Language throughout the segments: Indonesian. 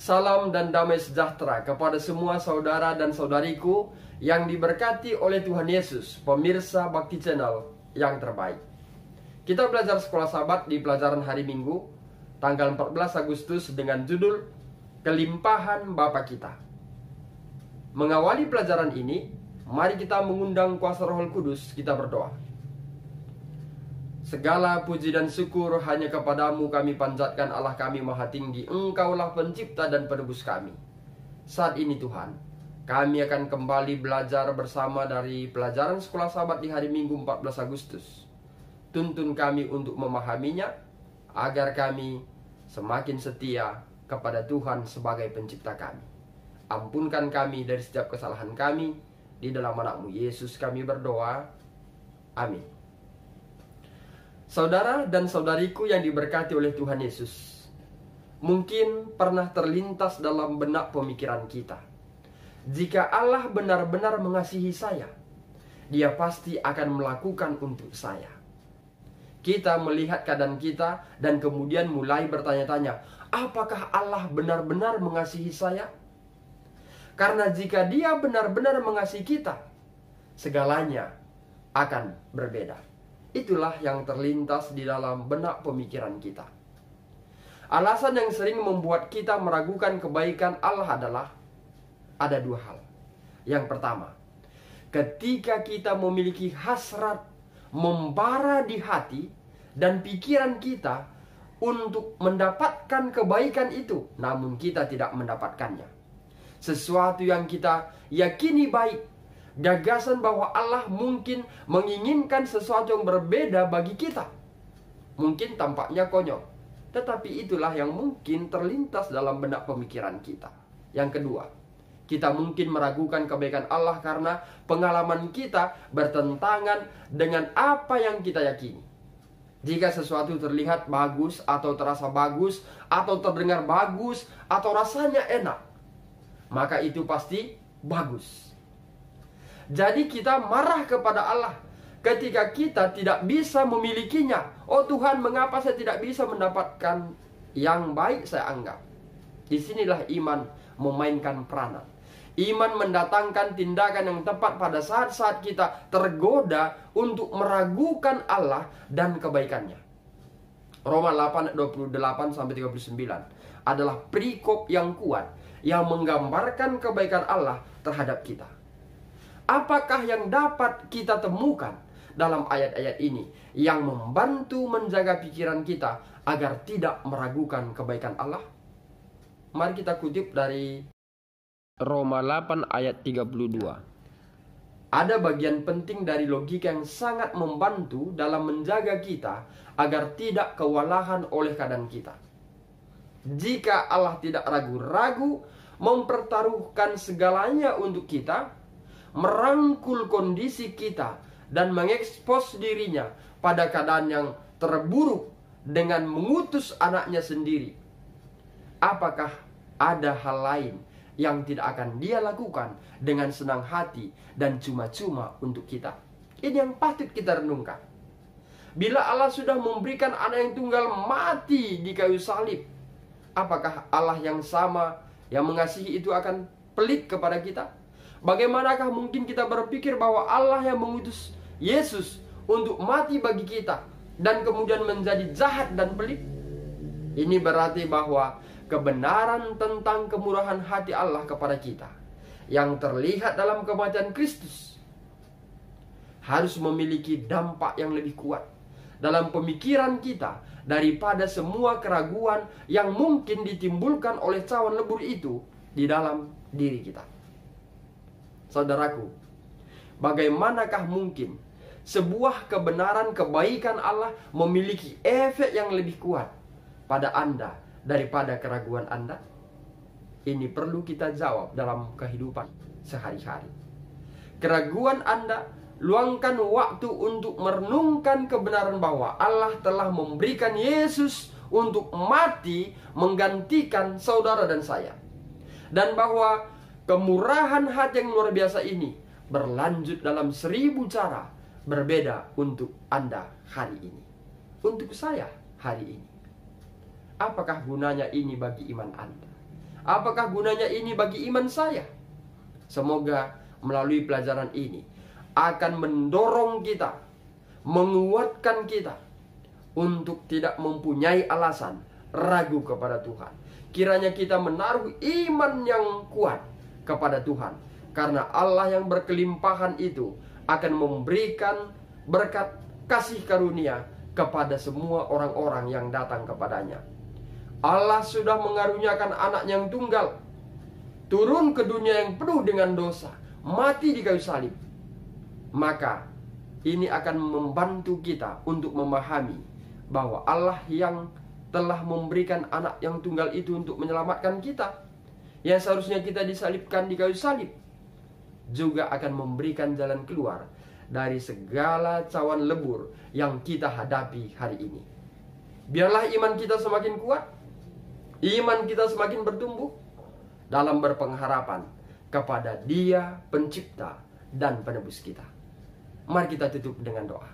Salam dan damai sejahtera kepada semua saudara dan saudariku yang diberkati oleh Tuhan Yesus, pemirsa Bakti Channel yang terbaik. Kita belajar sekolah Sabat di pelajaran hari Minggu, tanggal 14 Agustus dengan judul Kelimpahan Bapa Kita. Mengawali pelajaran ini, mari kita mengundang kuasa Roh Kudus, kita berdoa. Segala puji dan syukur hanya kepadamu kami panjatkan Allah kami maha tinggi. Engkaulah pencipta dan penebus kami. Saat ini Tuhan, kami akan kembali belajar bersama dari pelajaran sekolah Sabat di hari Minggu 14 Agustus. Tuntun kami untuk memahaminya, agar kami semakin setia kepada Tuhan sebagai pencipta kami. Ampunkan kami dari setiap kesalahan kami. Di dalam anakmu Yesus kami berdoa. Amin. Saudara dan saudariku yang diberkati oleh Tuhan Yesus, mungkin pernah terlintas dalam benak pemikiran kita, jika Allah benar-benar mengasihi saya, Dia pasti akan melakukan untuk saya. Kita melihat keadaan kita dan kemudian mulai bertanya-tanya, apakah Allah benar-benar mengasihi saya? Karena jika Dia benar-benar mengasihi kita, segalanya akan berbeda. Itulah yang terlintas di dalam benak pemikiran kita. Alasan yang sering membuat kita meragukan kebaikan Allah adalah ada dua hal. Yang pertama, ketika kita memiliki hasrat membara di hati dan pikiran kita untuk mendapatkan kebaikan itu, namun kita tidak mendapatkannya. Sesuatu yang kita yakini baik, gagasan bahwa Allah mungkin menginginkan sesuatu yang berbeda bagi kita. Mungkin tampaknya konyol, tetapi itulah yang mungkin terlintas dalam benak pemikiran kita. Yang kedua, kita mungkin meragukan kebaikan Allah karena pengalaman kita bertentangan dengan apa yang kita yakini. Jika sesuatu terlihat bagus atau terasa bagus atau terdengar bagus atau rasanya enak, maka itu pasti bagus. Jadi kita marah kepada Allah ketika kita tidak bisa memilikinya. Oh Tuhan, mengapa saya tidak bisa mendapatkan yang baik saya anggap? Disinilah iman memainkan peranan. Iman mendatangkan tindakan yang tepat pada saat-saat kita tergoda untuk meragukan Allah dan kebaikannya. Roma 8, 28-39 adalah perikop yang kuat yang menggambarkan kebaikan Allah terhadap kita. Apakah yang dapat kita temukan dalam ayat-ayat ini yang membantu menjaga pikiran kita agar tidak meragukan kebaikan Allah? Mari kita kutip dari Roma 8 ayat 32. Ada bagian penting dari logika yang sangat membantu dalam menjaga kita agar tidak kewalahan oleh keadaan kita. Jika Allah tidak ragu-ragu mempertaruhkan segalanya untuk kita, merangkul kondisi kita dan mengekspos dirinya pada keadaan yang terburuk dengan mengutus anaknya sendiri, apakah ada hal lain yang tidak akan Dia lakukan dengan senang hati dan cuma-cuma untuk kita? Ini yang patut kita renungkan. Bila Allah sudah memberikan anak yang tunggal mati di kayu salib, apakah Allah yang sama yang mengasihi itu akan pelit kepada kita? Bagaimanakah mungkin kita berpikir bahwa Allah yang mengutus Yesus untuk mati bagi kita dan kemudian menjadi jahat dan pelit? Ini berarti bahwa kebenaran tentang kemurahan hati Allah kepada kita yang terlihat dalam kematian Kristus harus memiliki dampak yang lebih kuat dalam pemikiran kita daripada semua keraguan yang mungkin ditimbulkan oleh cawan lebur itu di dalam diri kita. Saudaraku, bagaimanakah mungkin sebuah kebenaran kebaikan Allah memiliki efek yang lebih kuat pada Anda daripada keraguan Anda? Ini perlu kita jawab dalam kehidupan sehari-hari. Keraguan Anda, luangkan waktu untuk merenungkan kebenaran bahwa Allah telah memberikan Yesus untuk mati menggantikan saudara dan saya. Dan bahwa kemurahan hati yang luar biasa ini berlanjut dalam 1000 cara berbeda untuk Anda hari ini, untuk saya hari ini. Apakah gunanya ini bagi iman Anda? Apakah gunanya ini bagi iman saya? Semoga melalui pelajaran ini akan mendorong kita, menguatkan kita untuk tidak mempunyai alasan ragu kepada Tuhan. Kiranya kita menaruh iman yang kuat kepada Tuhan, karena Allah yang berkelimpahan itu akan memberikan berkat kasih karunia kepada semua orang-orang yang datang kepadanya. Allah sudah mengaruniakan anak yang tunggal, turun ke dunia yang penuh dengan dosa, mati di kayu salib. Maka ini akan membantu kita untuk memahami bahwa Allah yang telah memberikan anak yang tunggal itu untuk menyelamatkan kita, yang seharusnya kita disalibkan di kayu salib, juga akan memberikan jalan keluar dari segala cawan lebur yang kita hadapi hari ini. Biarlah iman kita semakin kuat, iman kita semakin bertumbuh dalam berpengharapan kepada Dia pencipta dan penebus kita. Mari kita tutup dengan doa.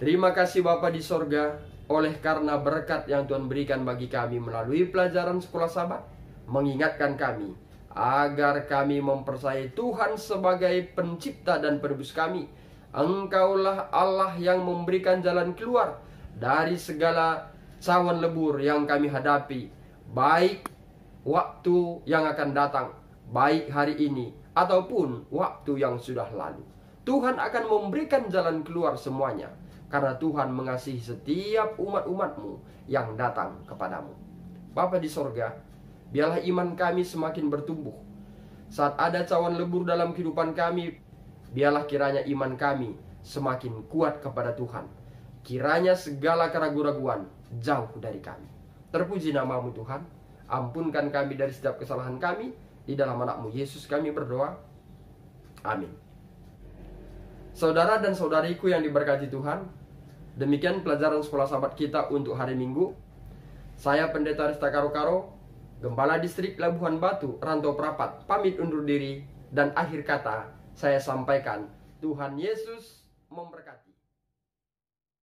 Terima kasih Bapa di sorga, oleh karena berkat yang Tuhan berikan bagi kami melalui pelajaran Sekolah Sabat, mengingatkan kami agar kami mempercayai Tuhan sebagai pencipta dan penebus kami. Engkaulah Allah yang memberikan jalan keluar dari segala cawan lebur yang kami hadapi, baik waktu yang akan datang, baik hari ini ataupun waktu yang sudah lalu. Tuhan akan memberikan jalan keluar semuanya, karena Tuhan mengasihi setiap umat-umat-Mu yang datang kepadamu. Bapa di sorga, biarlah iman kami semakin bertumbuh. Saat ada cawan lebur dalam kehidupan kami, biarlah kiranya iman kami semakin kuat kepada Tuhan. Kiranya segala keraguan-raguan jauh dari kami. Terpuji nama-Mu Tuhan. Ampunkan kami dari setiap kesalahan kami. Di dalam anak-Mu Yesus kami berdoa. Amin. Saudara dan saudariku yang diberkati Tuhan, demikian pelajaran Sekolah Sabat kita untuk hari Minggu. Saya Pendeta Rista Karo-Karo, Gembala Distrik Labuhan Batu, Rantau Prapat, pamit undur diri. Dan akhir kata saya sampaikan, Tuhan Yesus memberkati.